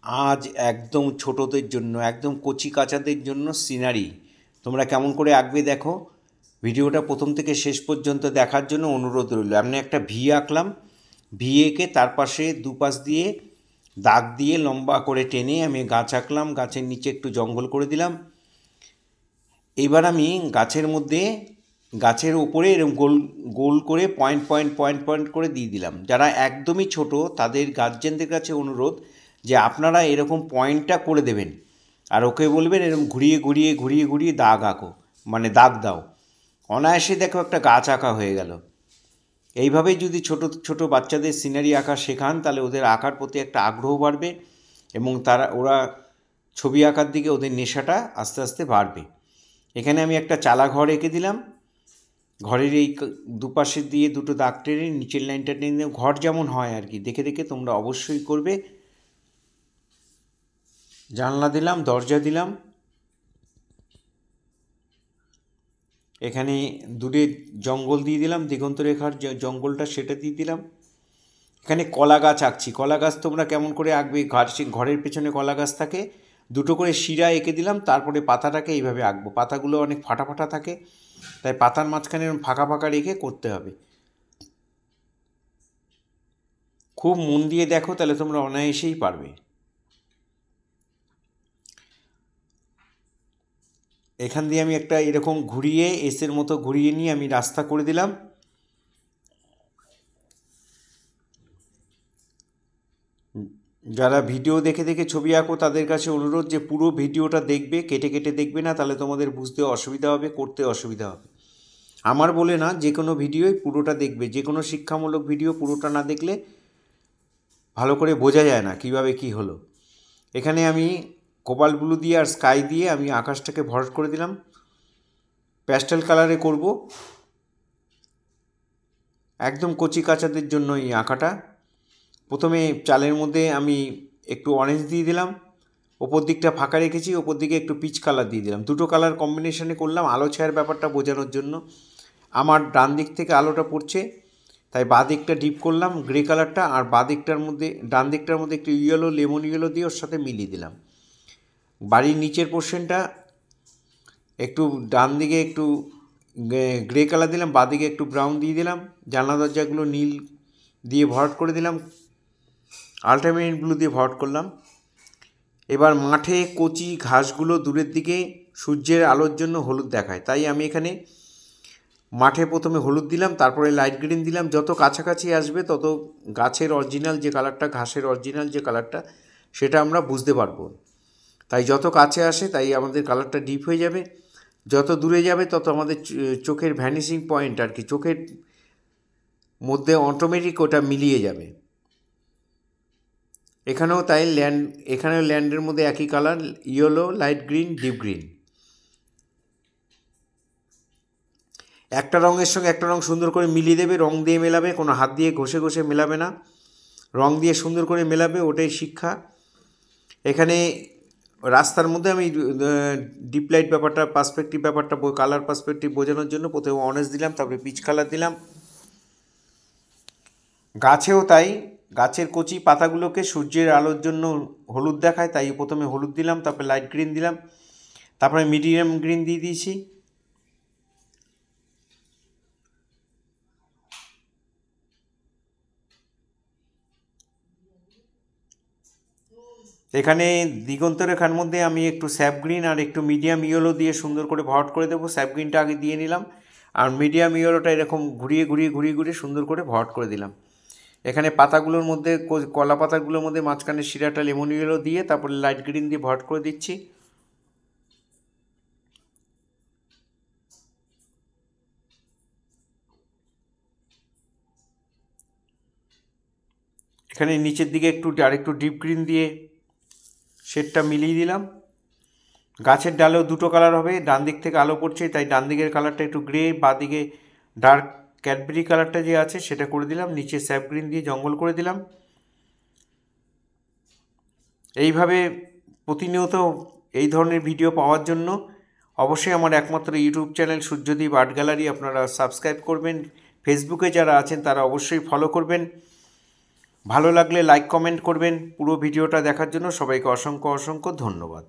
আজ একদম ছোটদের জন্য, একদম কচি কাচাদের জন্য সিনারি তোমরা কেমন করে আঁকবে দেখো। ভিডিওটা প্রথম থেকে শেষ পর্যন্ত দেখার জন্য অনুরোধ রইল। আমি একটা ভি আঁকলাম, ভি এঁকে তার পাশে দুপাশ দিয়ে দাগ দিয়ে লম্বা করে টেনে আমি গাছ আঁকলাম, গাছের নিচে একটু জঙ্গল করে দিলাম। এইবার আমি গাছের মধ্যে, গাছের ওপরে এরকম গোল গোল করে পয়েন্ট পয়েন্ট পয়েন্ট পয়েন্ট করে দিয়ে দিলাম। যারা একদমই ছোট তাদের গার্জেনদের কাছে অনুরোধ যে আপনারা এরকম পয়েন্টটা করে দেবেন, আর ওকে বলবেন এরকম ঘুরিয়ে ঘুরিয়ে ঘুরিয়ে ঘুরিয়ে দাগ আঁকো, মানে দাগ দাও। অনায়াসে দেখো একটা গাছ আঁকা হয়ে গেল। এইভাবেই যদি ছোট ছোট বাচ্চাদের সিনারি আঁকা শেখান তাহলে ওদের আঁকার প্রতি একটা আগ্রহ বাড়বে এবং ওরা ছবি আঁকার দিকে ওদের নেশাটা আস্তে আস্তে বাড়বে। এখানে আমি একটা চালা ঘর এঁকে দিলাম। ঘরের এই দুপাশে দিয়ে দুটো দাগ টেনে নিচের লাইনটা টেনে, ঘর যেমন হয় আর কি, দেখে দেখে তোমরা অবশ্যই করবে। জানলা দিলাম, দরজা দিলাম, এখানে দূরে জঙ্গল দিয়ে দিলাম, দিগন্ত রেখার জঙ্গলটা সেটা দিয়ে দিলাম। এখানে কলা গাছ আঁকছি। কলা গাছ তোমরা কেমন করে আঁকবে, ঘরের পেছনে কলা গাছ থাকে, দুটো করে শিরা এঁকে দিলাম, তারপরে পাতাটাকে এইভাবে আঁকবো। পাতাগুলো অনেক ফাটা ফাটা থাকে, তাই পাতার মাঝখানে ফাঁকা ফাঁকা রেখে করতে হবে। খুব মন দিয়ে দেখো, তাহলে তোমরা অনায়াসেই পারবে। এখান দিয়ে আমি একটা এরকম ঘুরিয়ে, এসের মতো ঘুরিয়ে নিয়ে আমি রাস্তা করে দিলাম। যারা ভিডিও দেখে দেখে ছবি আঁকো তাদের কাছে অনুরোধ যে পুরো ভিডিওটা দেখবে, কেটে কেটে দেখবে না, তাহলে তোমাদের বুঝতে অসুবিধা হবে, করতে অসুবিধা হবে। আমার বলে না, যে কোনো ভিডিওই পুরোটা দেখবে। যে কোনো শিক্ষামূলক ভিডিও পুরোটা না দেখলে ভালো করে বোঝা যায় না কিভাবে কি হলো। এখানে আমি কোবাল্ট ব্লু দিয়ে আর স্কাই দিয়ে আমি আকাশটাকে ভরাট করে দিলাম। প্যাস্টেল কালারে করব, একদম কচি কাচাদের জন্য এই আঁকাটা। প্রথমে চালের মধ্যে আমি একটু অরেঞ্জ দিয়ে দিলাম, ওপর দিকটা ফাঁকা রেখেছি, ওপর দিকে একটু পিচ কালার দিয়ে দিলাম। দুটো কালার কম্বিনেশনে করলাম আলো ছায়ার ব্যাপারটা বোঝানোর জন্য। আমার ডান দিক থেকে আলোটা পড়ছে, তাই বাঁ দিকটা ডিপ করলাম গ্রে কালারটা, আর বাঁ দিকটার মধ্যে, ডান দিকটার মধ্যে একটু ইয়েলো, লেমন ইয়েলো দিয়ে ওর সাথে মিলিয়ে দিলাম। বাড়ির নিচের পোর্শনটা একটু ডান দিকে একটু গ্রে কালার দিলাম, বাঁ দিকে একটু ব্রাউন দিয়ে দিলাম। জানলা দরজাগুলো নীল দিয়ে ভরাট করে দিলাম, আল্ট্রামেরিন ব্লু দিয়ে ভরাট করলাম। এবার মাঠে কচি ঘাসগুলো দূরের দিকে সূর্যের আলোর জন্য হলুদ দেখায়, তাই আমি এখানে মাঠে প্রথমে হলুদ দিলাম, তারপরে লাইট গ্রিন দিলাম। যত কাছাকাছি আসবে তত গাছের অরিজিনাল যে কালারটা, ঘাসের অরিজিনাল যে কালারটা, সেটা আমরা বুঝতে পারবো। তাই যত কাছে আসে তাই আমাদের কালারটা ডিপ হয়ে যাবে, যত দূরে যাবে তত আমাদের চোখের ভ্যানিশিং পয়েন্ট আর কি, চোখের মধ্যে অটোমেটিক ওটা মিলিয়ে যাবে। এখানেও তাই এখানেও ল্যান্ডের মধ্যে একই colour, yellow, light green, deep green. একটা রঙের সঙ্গে একটা রঙ সুন্দর করে মিলিয়ে দেবে, রঙ দিয়ে মেলাবে, কোনো হাত দিয়ে ঘষে ঘষে মেলাবে না, রঙ দিয়ে সুন্দর করে মেলাবে, ওটাই শিক্ষা। এখানে রাস্তার মধ্যে আমি ডিপ লাইট ব্যাপারটা, পার্সপেক্টিভ ব্যাপারটা, কালার পার্সপেক্টিভ বোঝানোর জন্য প্রথমে অরেঞ্জ দিলাম, তারপরে পিচ কালার দিলাম। গাছেও তাই, গাছের কচি পাতাগুলোকে সূর্যের আলোর জন্য হলুদ দেখায়, তাই প্রথমে হলুদ দিলাম, তারপরে লাইট গ্রিন দিলাম, তারপরে মিডিয়াম গ্রিন দিয়ে দিয়েছি। এখানে দিগন্ত রেখার মধ্যে আমি একটু স্যাপ গ্রিন আর একটু মিডিয়াম ইয়েলো দিয়ে সুন্দর করে ভরাট করে দেবো। স্যাপ গ্রিনটা আগে দিয়ে নিলাম, আর মিডিয়াম ইয়েলোটা এরকম ঘুরিয়ে ঘুরিয়ে ঘুরিয়ে ঘুরিয়ে সুন্দর করে ভরাট করে দিলাম। এখানে পাতাগুলোর মধ্যে, কলা পাতাগুলোর মধ্যে মাঝখানে শিরাটা লেমন ইয়েলো দিয়ে তারপরে লাইট গ্রিন দিয়ে ভরাট করে দিচ্ছি। এখানে নিচের দিকে আরেকটু ডিপ গ্রিন দিয়ে শেডটা মিলিয়ে দিলাম। গাছের ডালেও দুটো কালার হবে, ডান দিক থেকে আলো পড়ছে তাই ডান দিকের কালারটা একটু গ্রে, বাঁ দিকে ডার্ক ক্যাডবেরি কালারটা যে আছে সেটা করে দিলাম, নিচে স্যাপ গ্রিন দিয়ে জঙ্গল করে দিলাম। এইভাবে প্রতিনিয়ত এই ধরনের ভিডিও পাওয়ার জন্য অবশ্যই আমার একমাত্র YouTube channel Suryadip art gallery আপনারা সাবস্ক্রাইব করবেন। ফেসবুকে যারা আছেন তারা অবশ্যই ফলো করবেন। ভালো লাগলে লাইক কমেন্ট করবেন। পুরো ভিডিওটা দেখার জন্য সবাইকে অসংখ্য অসংখ্য ধন্যবাদ।